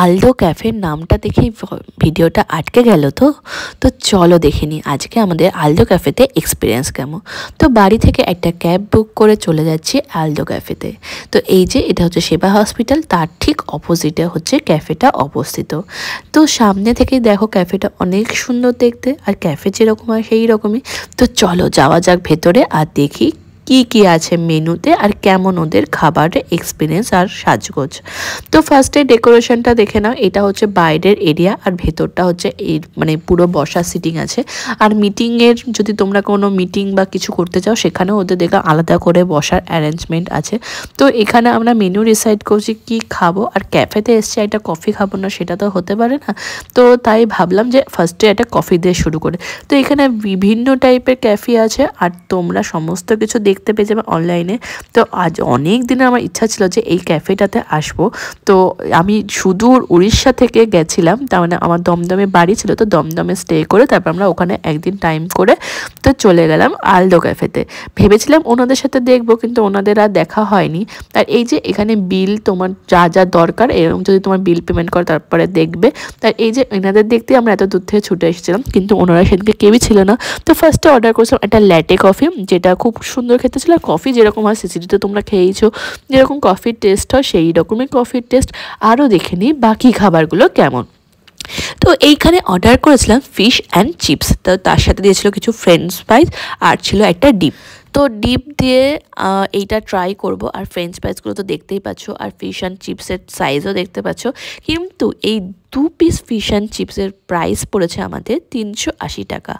Aldo ক্যাফের নামটা দেখেই ভিডিওটা আটকে গেল। তো চলো দেখে নিই আজকে আমাদের আলদো ক্যাফেতে এক্সপিরিয়েন্স কেমন। তো বাড়ি থেকে একটা ক্যাব বুক করে চলে যাচ্ছি আলদো ক্যাফেতে। তো এই যে এটা হচ্ছে সেবা হসপিটাল, তার ঠিক অপোজিটে হচ্ছে ক্যাফেটা অবস্থিত। তো সামনে থেকেই দেখো ক্যাফেটা অনেক সুন্দর দেখতে, আর ক্যাফে যেরকম হয় সেই রকমই। তো চলো যাওয়া যাক ভেতরে আর দেখি কি কি আছে মেনুতে আর কেমন ওদের খাবারের এক্সপিরিয়েন্স আর সাজগোজ। তো ফার্স্টে ডেকোরেশনটা দেখে নাও, এটা হচ্ছে বাইরের এরিয়া আর ভেতরটা হচ্ছে এই মানে পুরো বসা সিটিং আছে। আর মিটিংয়ের যদি তোমরা কোনো মিটিং বা কিছু করতে চাও সেখানেও ওদের দেখো আলাদা করে বসার অ্যারেঞ্জমেন্ট আছে। তো এখানে আমরা মেনু ডিসাইড করছি কি খাবো, আর ক্যাফেতে এসছে একটা কফি খাবো না সেটা তো হতে পারে না। তো তাই ভাবলাম যে ফার্স্টে একটা কফি দিয়ে শুরু করে। তো এখানে বিভিন্ন টাইপের ক্যাফে আছে আর তোমরা সমস্ত কিছু দেখতে পেয়ে যাবে অনলাইনে। তো আজ অনেক দিনের আমার ইচ্ছা ছিল যে এই ক্যাফেটাতে আসবো। তো আমি সুদূর উড়িষ্যা থেকে গেছিলাম, তার মানে আমার দমদমে বাড়ি ছিল, তো দমদমে স্টে করে তারপর আমরা ওখানে একদিন টাইম করে তো চলে গেলাম আলদো ক্যাফেতে। ভেবেছিলাম ওনাদের সাথে দেখবো, কিন্তু ওনাদের আর দেখা হয়নি। আর এই যে এখানে বিল তোমার যা যা দরকার এরকম যদি তোমার বিল পেমেন্ট করো তারপরে দেখবে। তার এই যে এনাদের দেখতে আমরা এত দূর থেকে ছুটে এসেছিলাম, কিন্তু ওনারা সেদিকে কেউই ছিল না। তো ফার্স্টে অর্ডার করেছিলাম একটা ল্যাটে কফি, যেটা খুব সুন্দর খেতে ছিল। আর কফি যেরকম হয় সিসিটিতে তোমরা খেয়েইছো, যেরকম কফির টেস্ট হয় সেই রকমই কফির টেস্ট। আরও দেখে নিই বাকি খাবারগুলো কেমন। তো এইখানে অর্ডার করেছিলাম ফিশ অ্যান্ড চিপস, তো তার সাথে দিয়েছিল কিছু ফ্রেঞ্চ ফ্রাইজ আর ছিল একটা ডিপ। তো ডিপ দিয়ে এইটা ট্রাই করব। আর ফ্রেঞ্চ ফ্রাইজগুলো তো দেখতেই পাচ্ছ, আর ফিশ অ্যান্ড চিপসের সাইজও দেখতে পাচ্ছ। কিন্তু এই 2 পিস ফিশ অ্যান্ড চিপসের প্রাইস পড়েছে আমাদের 380 টাকা।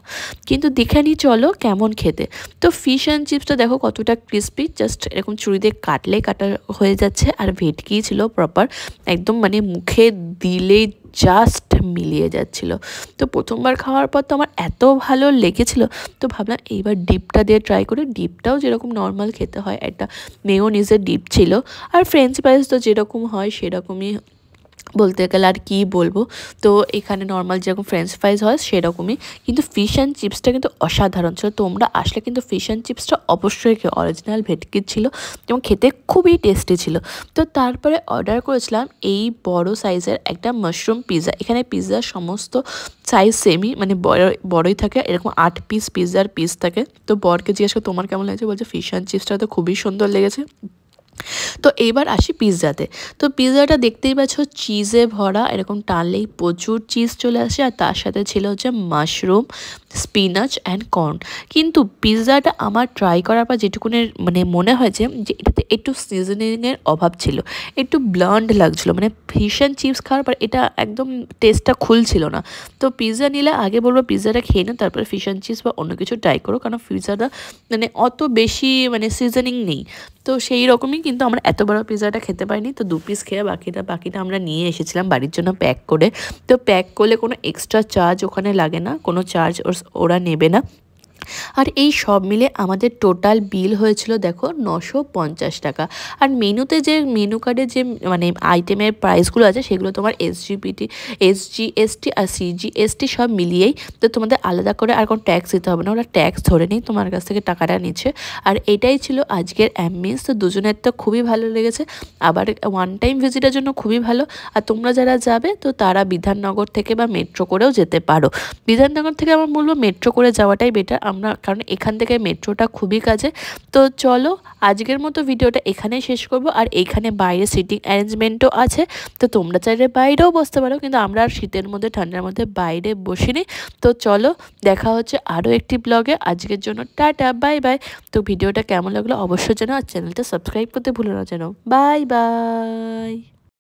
কিন্তু দেখে নিই চলো কেমন খেতে। তো ফিশ অ্যান্ড চিপসটা দেখো কতটা ক্রিস্পি, জাস্ট এরকম ছুরি দিয়ে কাটলেই কাটা হয়ে যাচ্ছে। আর ভেটকি ছিল প্রপার, একদম মানে মুখে দিলেই জাস্ট মিলিয়ে যাচ্ছিল। তো প্রথমবার খাওয়ার পর তো আমার এত ভালো লেগেছিল, তো ভাবলাম এইবার ডিপটা দিয়ে ট্রাই করি। ডিপটাও যেরকম নর্মাল খেতে হয়, একটা মেয়োনিজের ডিপ ছিল। আর ফ্রেঞ্চ ফ্রাইজ তো যেরকম হয় সেরকমই বলতে গেলে, আর কি বলবো। তো এখানে নর্মাল যেরকম ফ্রেঞ্চ ফ্রাইজ হয় সেরকমই, কিন্তু ফিশ অ্যান্ড চিপসটা কিন্তু অসাধারণ ছিল। তোমরা আসলে কিন্তু ফিশ অ্যান্ড চিপসটা অবশ্যই অরিজিনাল ভেটকির ছিল এবং খেতে খুবই টেস্টি ছিল। তো তারপরে অর্ডার করেছিলাম এই বড় সাইজের একটা মাশরুম পিৎজা। এখানে পিৎজার সমস্ত সাইজ সেমই, মানে বড়ই থাকে, এরকম 8 পিস পিৎজার পিস থাকে। তো বরকে জিজ্ঞেস করে তোমার কেমন লাগছে, বলছে ফিশ অ্যান্ড চিপসটা তো খুবই সুন্দর লেগেছে। তো এবার আসি পিৎজাতে। তো পিৎজাটা দেখতেই পাচ্ছ চিজে ভরা, এরকম টানলেই প্রচুর চিজ চলে আসে। আর তার সাথে ছিল হচ্ছে মাশরুম, স্পিনাচ অ্যান্ড কর্ন। কিন্তু পিৎজাটা আমার ট্রাই করার পর যেটুকুনে মানে মনে হয়েছে যে এটাতে একটু সিজনিংয়ের অভাব ছিল, একটু ব্লন্ড লাগছিলো। মানে ফিশ অ্যান্ড চিপস খাওয়ার পর এটা একদম টেস্টটা খুলছিল না। তো পিৎজা নিলে আগে বলবো পিৎজাটা খেয়ে নাও, তারপরে ফিশ অ্যান্ড চিপস বা অন্য কিছু ট্রাই করো, কারণ পিৎজাটা মানে অত বেশি মানে সিজনিং নেই। তো সেই রকমই, কিন্তু আমরা এত বড় পিৎজাটা খেতে পারিনি। তো 2 পিস খেয়ে বাকিটা আমরা নিয়ে এসেছিলাম বাড়ির জন্য প্যাক করে। তো প্যাক করলে কোনো এক্সট্রা চার্জ ওখানে লাগে না, কোনো চার্জ ওরা নেবে না। আর এই সব মিলে আমাদের টোটাল বিল হয়েছিল দেখো 950 টাকা। আর মেনুতে যে মেনু কার্ডে যে মানে আইটেমের প্রাইসগুলো আছে সেগুলো তোমার SGST আর CGST সব মিলিয়েই, তো তোমাদের আলাদা করে আর কোনো ট্যাক্স দিতে হবে না, ওরা ট্যাক্স ধরে নেই তোমার কাছ থেকে টাকাটা নিচ্ছে। আর এটাই ছিল আজকের অ্যাম্বিয়েন্স। তো দুজনের তো খুবই ভালো লেগেছে, আবার ওয়ান টাইম ভিজিটের জন্য খুবই ভালো। আর তোমরা যারা যাবে তো তারা বিধাননগর থেকে বা মেট্রো করেও যেতে পারো। বিধাননগর থেকে আমার বলবো মেট্রো করে যাওয়াটাই বেটার, কারণ এখান থেকে মেট্রোটা খুবই কাছে। তো চলো আজকের মতো ভিডিওটা এখানেই শেষ করব। আর এইখানে বাইরে সিটিং অ্যারেঞ্জমেন্টও আছে, তো তোমরা চাইলে বাইরেও বসতে পারো, কিন্তু আমরা আর শীতের মধ্যে ঠান্ডার মধ্যে বাইরে বসিনি। তো চলো দেখা হচ্ছে আরও একটি ব্লগে। আজকের জন্য টাটা, বাই বাই। তো ভিডিওটা কেমন লাগলো অবশ্যই জানো, আর চ্যানেলটা সাবস্ক্রাইব করতে ভুলো না যেন। Bye bye.